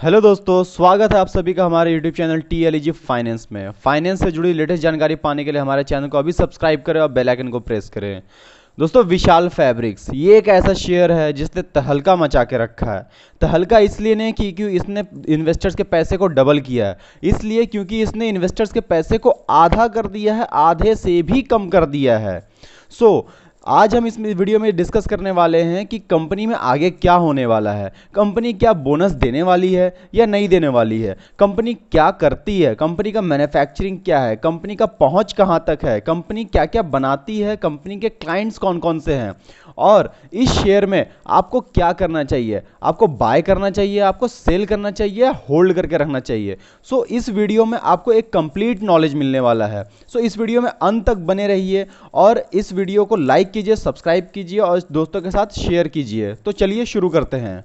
Hello दोस्तों, स्वागत है आप सभी का हमारे यूट्यूब चैनल TLEG फाइनेंस में। फाइनेंस से जुड़ी लेटेस्ट जानकारी पाने के लिए हमारे चैनल को अभी सब्सक्राइब करें और बेल आइकन को प्रेस करें। दोस्तों, विशाल फैब्रिक्स ये एक ऐसा शेयर है जिसने तहलका मचा के रखा है। तहलका इसलिए नहीं कि क्यों इसने इन्वेस्टर्स के पैसे को डबल किया है, इसलिए क्योंकि इसने इन्वेस्टर्स के पैसे को आधा कर दिया है, आधे से भी कम कर दिया है। आज हम इस वीडियो में डिस्कस करने वाले हैं कि कंपनी में आगे क्या होने वाला है, कंपनी क्या बोनस देने वाली है या नहीं देने वाली है, कंपनी क्या करती है, कंपनी का मैन्युफैक्चरिंग क्या है, कंपनी का पहुंच कहां तक है, कंपनी क्या क्या बनाती है, कंपनी के क्लाइंट्स कौन कौन से हैं और इस शेयर में आपको क्या करना चाहिए, आपको बाय करना चाहिए, आपको सेल करना चाहिए, होल्ड करके रखना चाहिए। इस वीडियो में आपको एक कंप्लीट नॉलेज मिलने वाला है। इस वीडियो में अंत तक बने रहिए और इस वीडियो को लाइक कीजिए, सब्सक्राइब कीजिए और दोस्तों के साथ शेयर कीजिए। तो चलिए शुरू करते हैं।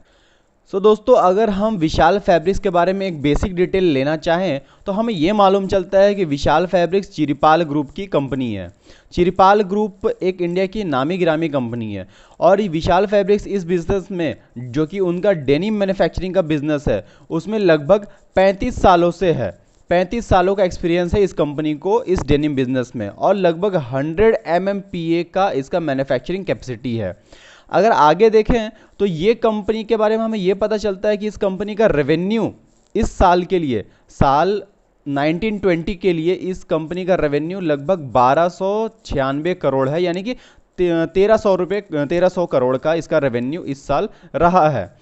दोस्तों, अगर हम विशाल फैब्रिक्स के बारे में एक बेसिक डिटेल लेना चाहें तो हमें यह मालूम चलता है कि विशाल फैब्रिक्स चिरिपाल ग्रुप की कंपनी है। चिरिपाल ग्रुप एक इंडिया की नामी गिरामी कंपनी है और विशाल फैब्रिक्स इस बिजनेस में, जो कि उनका डेनिम मैन्युफैक्चरिंग का बिजनेस है, उसमें लगभग 35 सालों से है। 35 सालों का एक्सपीरियंस है इस कंपनी को इस डेनिम बिजनेस में और लगभग 100 MMPA का इसका मैन्युफैक्चरिंग कैपेसिटी है। अगर आगे देखें तो ये कंपनी के बारे में हमें ये पता चलता है कि इस कंपनी का रेवेन्यू इस साल के लिए, साल 1920 के लिए इस कंपनी का रेवेन्यू लगभग 1296 करोड़ है, यानी कि 1300 करोड़ का इसका रेवेन्यू इस साल रहा है।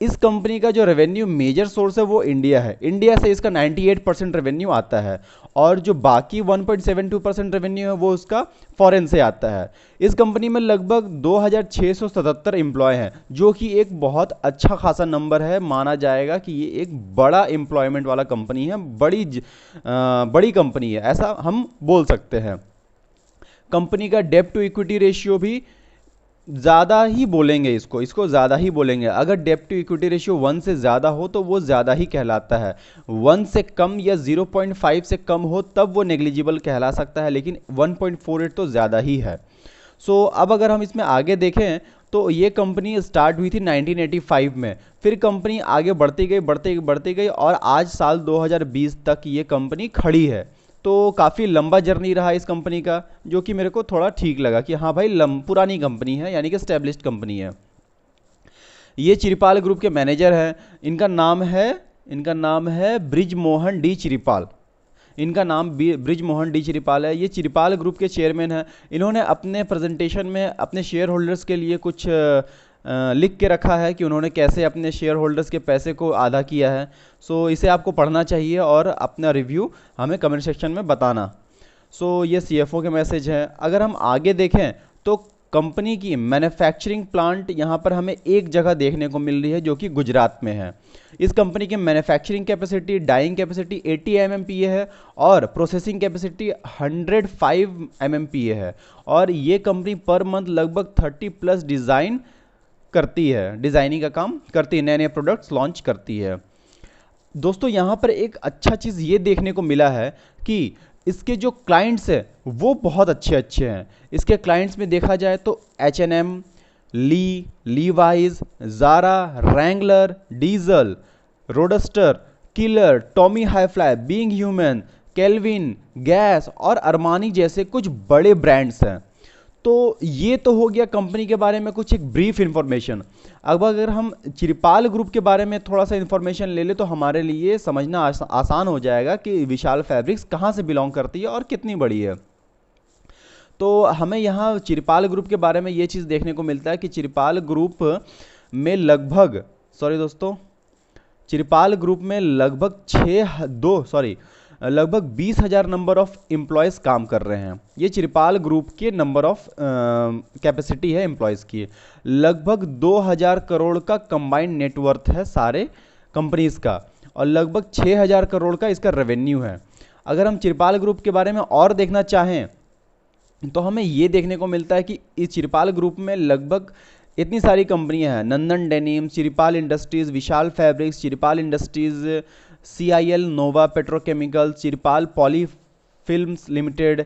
इस कंपनी का जो रेवेन्यू मेजर सोर्स है वो इंडिया है। इंडिया से इसका 98% रेवेन्यू आता है और जो बाकी 1.72% रेवेन्यू है वो उसका फॉरेन से आता है। इस कंपनी में लगभग 2677 एम्प्लॉय हैं, जो कि एक बहुत अच्छा खासा नंबर है। माना जाएगा कि ये एक बड़ा एम्प्लॉयमेंट वाला कंपनी है, बड़ी कंपनी है, ऐसा हम बोल सकते हैं। कंपनी का डेब्ट टू इक्विटी रेशियो भी ज़्यादा ही बोलेंगे, इसको ज़्यादा ही बोलेंगे। अगर डेब्ट टू इक्विटी रेशियो 1 से ज़्यादा हो तो वो ज़्यादा ही कहलाता है। 1 से कम या 0.5 से कम हो तब वो नेग्लिजिबल कहला सकता है, लेकिन 1.48 तो ज़्यादा ही है। अब अगर हम इसमें आगे देखें तो ये कंपनी स्टार्ट हुई थी 1985 में, फिर कंपनी आगे बढ़ती गई और आज साल 2020 तक ये कंपनी खड़ी है। तो काफ़ी लंबा जर्नी रहा इस कंपनी का, जो कि मेरे को थोड़ा ठीक लगा कि हाँ भाई, पुरानी कंपनी है, यानी कि स्टैब्लिश्ड कंपनी है। ये चिरिपाल ग्रुप के मैनेजर हैं। इनका नाम है ब्रिजमोहन डी चिरिपाल। इनका नाम ब्रिजमोहन डी चिरिपाल है। ये चिरिपाल ग्रुप के चेयरमैन हैं। इन्होंने अपने प्रेजेंटेशन में अपने शेयर होल्डर्स के लिए कुछ लिख के रखा है कि उन्होंने कैसे अपने शेयर होल्डर्स के पैसे को आधा किया है। इसे आपको पढ़ना चाहिए और अपना रिव्यू हमें कमेंट सेक्शन में बताना। ये CFO के मैसेज हैं। अगर हम आगे देखें तो कंपनी की मैन्युफैक्चरिंग प्लांट यहाँ पर हमें एक जगह देखने को मिल रही है, जो कि गुजरात में है। इस कंपनी की manufacturing capacity, dying capacity 80 MMPA है और प्रोसेसिंग कैपेसिटी 105 MMPA है। और ये कंपनी पर मंथ लगभग 30+ डिज़ाइनिंग का काम करती है, नए नए प्रोडक्ट्स लॉन्च करती है। दोस्तों, यहाँ पर एक अच्छा चीज़ ये देखने को मिला है कि इसके जो क्लाइंट्स हैं वो बहुत अच्छे अच्छे हैं। इसके क्लाइंट्स में देखा जाए तो H&M, Levi's, Zara, Wrangler, Diesel, Roadster, Killer, Tommy Hilfiger, Being Human, Calvin, Gas और अरमानी जैसे कुछ बड़े ब्रांड्स हैं। तो ये तो हो गया कंपनी के बारे में कुछ एक ब्रीफ इंफॉर्मेशन। अब अगर हम चिरिपाल ग्रुप के बारे में थोड़ा सा इंफॉर्मेशन ले ले तो हमारे लिए समझना आसान हो जाएगा कि विशाल फैब्रिक्स कहाँ से बिलोंग करती है और कितनी बड़ी है। तो हमें यहाँ चिरिपाल ग्रुप के बारे में ये चीज़ देखने को मिलता है कि चिरिपाल ग्रुप में लगभग लगभग 20,000 नंबर ऑफ एम्प्लॉयज़ काम कर रहे हैं। ये चिरिपाल ग्रुप के नंबर ऑफ कैपेसिटी है एम्प्लॉयज़ की। लगभग 2,000 करोड़ का कंबाइंड नेटवर्थ है सारे कंपनीज़ का और लगभग 6,000 करोड़ का इसका रेवेन्यू है। अगर हम चिरिपाल ग्रुप के बारे में और देखना चाहें तो हमें ये देखने को मिलता है कि इस चिरिपाल ग्रुप में लगभग इतनी सारी कंपनियां हैं। Nandan Denim, Chiripal Industries, Vishal Fabrics, Chiripal Industries, CIL, Nova Petrochemicals, Chiripal Poly Films Limited,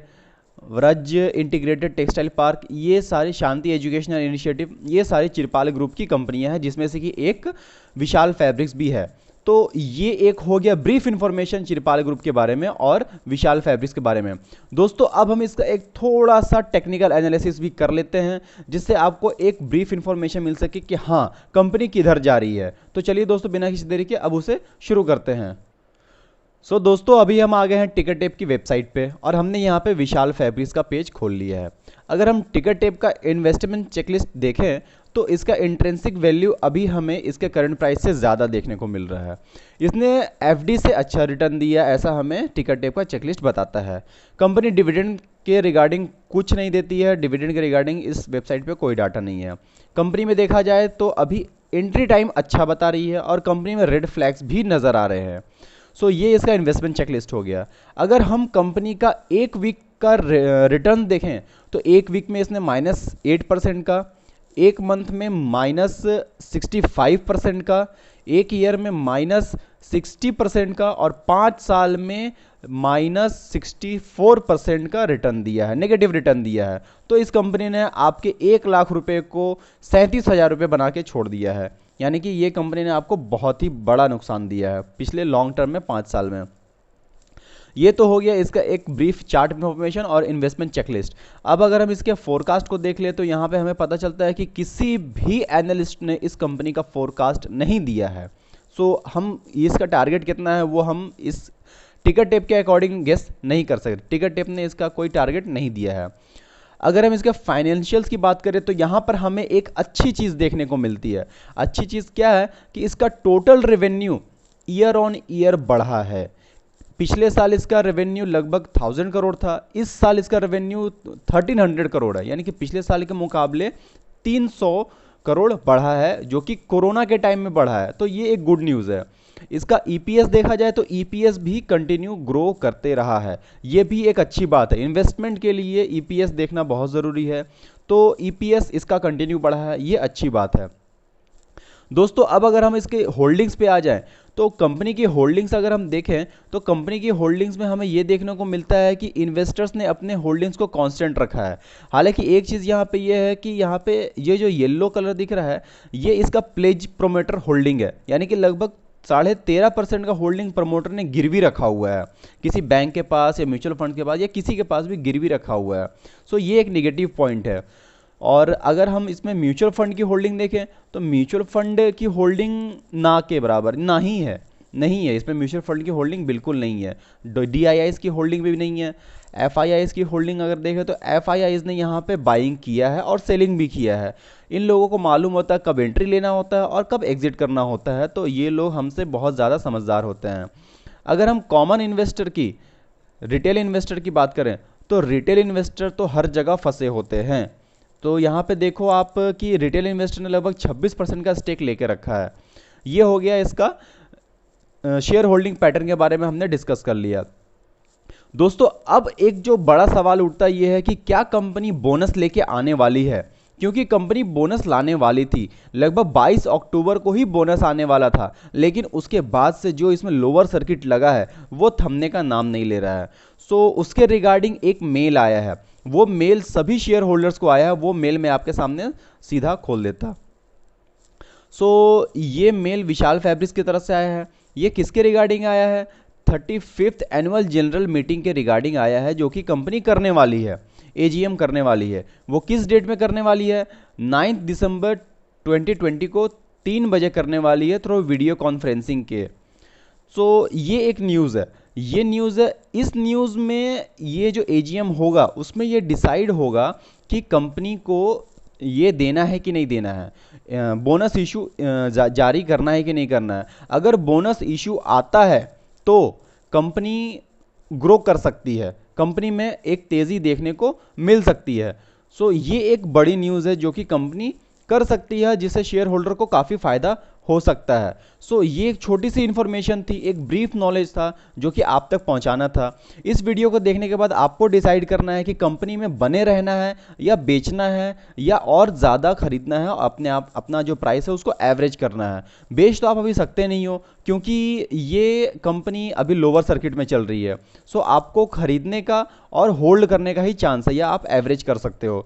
Vraj Integrated Textile Park, ये सारी शांति एजुकेशनल इनिशिएटिव, ये सारी चिरिपाल ग्रुप की कंपनियां हैं, जिसमें से कि एक विशाल फैब्रिक्स भी है। तो ये एक हो गया ब्रीफ इंफॉर्मेशन चिरपाल ग्रुप के बारे में और विशाल फैब्रिक्स के बारे में। दोस्तों अब हम इसका एक थोड़ा सा टेक्निकल एनालिसिस भी कर लेते हैं, जिससे आपको एक ब्रीफ इंफॉर्मेशन मिल सके कि हाँ कंपनी किधर जा रही है। तो चलिए दोस्तों बिना किसी देरी के अब उसे शुरू करते हैं। दोस्तों अभी हम आ गए हैं टिकट टेप की वेबसाइट पे और हमने यहाँ पे विशाल फैब्रिक्स का पेज खोल लिया है। अगर हम टिकट टेप का इन्वेस्टमेंट चेकलिस्ट देखें तो इसका इंट्रिंसिक वैल्यू अभी हमें इसके करंट प्राइस से ज़्यादा देखने को मिल रहा है। इसने एफडी से अच्छा रिटर्न दिया, ऐसा हमें टिकट टेप का चेकलिस्ट बताता है। कंपनी डिविडेंड के रिगार्डिंग कुछ नहीं देती है, डिविडेंड के रिगार्डिंग इस वेबसाइट पे कोई डाटा नहीं है। कंपनी में देखा जाए तो अभी एंट्री टाइम अच्छा बता रही है और कंपनी में रेड फ्लैग्स भी नज़र आ रहे हैं। ये इसका इन्वेस्टमेंट चेकलिस्ट हो गया। अगर हम कंपनी का एक वीक का रिटर्न देखें तो एक वीक में इसने -8% का, एक मंथ में -65% का, एक ईयर में -60% का और 5 साल में -64% का रिटर्न दिया है, नेगेटिव रिटर्न दिया है। तो इस कंपनी ने आपके 1 लाख रुपए को 37,000 रुपये बना के छोड़ दिया है, यानी कि ये कंपनी ने आपको बहुत ही बड़ा नुकसान दिया है पिछले लॉन्ग टर्म में 5 साल में। ये तो हो गया इसका एक ब्रीफ चार्ट इन्फॉर्मेशन और इन्वेस्टमेंट चेकलिस्ट। अब अगर हम इसके फोरकास्ट को देख ले तो यहाँ पे हमें पता चलता है कि किसी भी एनालिस्ट ने इस कंपनी का फोरकास्ट नहीं दिया है। हम इसका टारगेट कितना है वो हम इस टिकट टेप के अकॉर्डिंग गेस नहीं कर सकते। टिकट टेप ने इसका कोई टारगेट नहीं दिया है। अगर हम इसके फाइनेंशियल्स की बात करें तो यहाँ पर हमें एक अच्छी चीज़ देखने को मिलती है। अच्छी चीज़ क्या है कि इसका total revenue year on year बढ़ा है। पिछले साल इसका रेवेन्यू लगभग 1000 करोड़ था, इस साल इसका रेवेन्यू 1300 करोड़ है, यानी कि पिछले साल के मुकाबले 300 करोड़ बढ़ा है, जो कि कोरोना के टाइम में बढ़ा है। तो ये एक गुड न्यूज़ है। इसका ईपीएस देखा जाए तो ईपीएस भी कंटिन्यू ग्रो करते रहा है, ये भी एक अच्छी बात है। इन्वेस्टमेंट के लिए ईपीएस देखना बहुत ज़रूरी है, तो ईपीएस इसका कंटिन्यू बढ़ा है, ये अच्छी बात है। दोस्तों अब अगर हम इसके होल्डिंग्स पे आ जाएं तो कंपनी की होल्डिंग्स अगर हम देखें तो कंपनी की होल्डिंग्स में हमें ये देखने को मिलता है कि इन्वेस्टर्स ने अपने होल्डिंग्स को कांस्टेंट रखा है। हालांकि एक चीज़ यहाँ पे ये है कि यहाँ पे ये जो येलो कलर दिख रहा है ये इसका प्लेज प्रोमोटर होल्डिंग है, यानी कि लगभग 13.5% का होल्डिंग प्रमोटर ने गिरवी रखा हुआ है, किसी बैंक के पास या म्यूचुअल फंड के पास या किसी के पास भी गिरवी रखा हुआ है। ये एक निगेटिव पॉइंट है। और अगर हम इसमें म्यूचुअल फंड की होल्डिंग देखें तो म्यूचुअल फंड की होल्डिंग ना के बराबर नहीं है इसमें म्यूचुअल फंड की होल्डिंग बिल्कुल नहीं है। डीआईआईज की होल्डिंग भी नहीं है। एफआईआईज की होल्डिंग अगर देखें तो एफआईआईज ने यहाँ पे बाइंग किया है और सेलिंग भी किया है। इन लोगों को मालूम होता है कब एंट्री लेना होता है और कब एग्जिट करना होता है, तो ये लोग हमसे बहुत ज़्यादा समझदार होते हैं। अगर हम कॉमन इन्वेस्टर की, रिटेल इन्वेस्टर की बात करें तो रिटेल इन्वेस्टर तो हर जगह फंसे होते हैं। तो यहाँ पे देखो आप कि रिटेल इन्वेस्टर ने लगभग 26% का स्टेक लेके रखा है। ये हो गया इसका शेयर होल्डिंग पैटर्न के बारे में हमने डिस्कस कर लिया। दोस्तों अब एक जो बड़ा सवाल उठता ये है कि क्या कंपनी बोनस लेके आने वाली है, क्योंकि कंपनी बोनस लाने वाली थी। लगभग 22 अक्टूबर को ही बोनस आने वाला था, लेकिन उसके बाद से जो इसमें लोअर सर्किट लगा है वो थमने का नाम नहीं ले रहा है। उसके रिगार्डिंग एक मेल आया है, वो मेल सभी शेयर होल्डर्स को आया है। वो मेल मैं आपके सामने सीधा खोल देता। ये मेल विशाल फैब्रिक्स की तरफ से आया है। ये किसके रिगार्डिंग आया है? 35th एनुअल जनरल मीटिंग के रिगार्डिंग आया है, जो कि कंपनी करने वाली है, एजीएम करने वाली है। वो किस डेट में करने वाली है? 9 दिसंबर 2020 को 3 बजे करने वाली है थ्रू वीडियो कॉन्फ्रेंसिंग के। ये एक न्यूज़ है, ये न्यूज़ है। इस न्यूज़ में ये जो एजीएम होगा उसमें ये डिसाइड होगा कि कंपनी को ये देना है कि नहीं देना है, बोनस इशू जारी करना है कि नहीं करना है। अगर बोनस इशू आता है तो कंपनी ग्रो कर सकती है, कंपनी में एक तेज़ी देखने को मिल सकती है। ये एक बड़ी न्यूज़ है जो कि कंपनी कर सकती है, जिससे शेयर होल्डर को काफ़ी फायदा हो सकता है। ये एक छोटी सी इन्फॉर्मेशन थी, एक ब्रीफ नॉलेज था जो कि आप तक पहुंचाना था। इस वीडियो को देखने के बाद आपको डिसाइड करना है कि कंपनी में बने रहना है या बेचना है या और ज़्यादा खरीदना है, अपना जो प्राइस है उसको एवरेज करना है। बेच तो आप अभी सकते नहीं हो क्योंकि ये कंपनी अभी लोअर सर्किट में चल रही है। आपको खरीदने का और होल्ड करने का ही चांस है, या आप एवरेज कर सकते हो।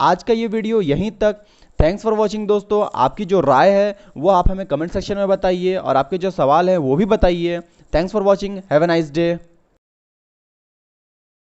आज का ये वीडियो यहीं तक। थैंक्स फॉर वॉचिंग दोस्तों। आपकी जो राय है वो आप हमें कमेंट सेक्शन में बताइए और आपके जो सवाल है वो भी बताइए। Thanks for watching, have a nice day.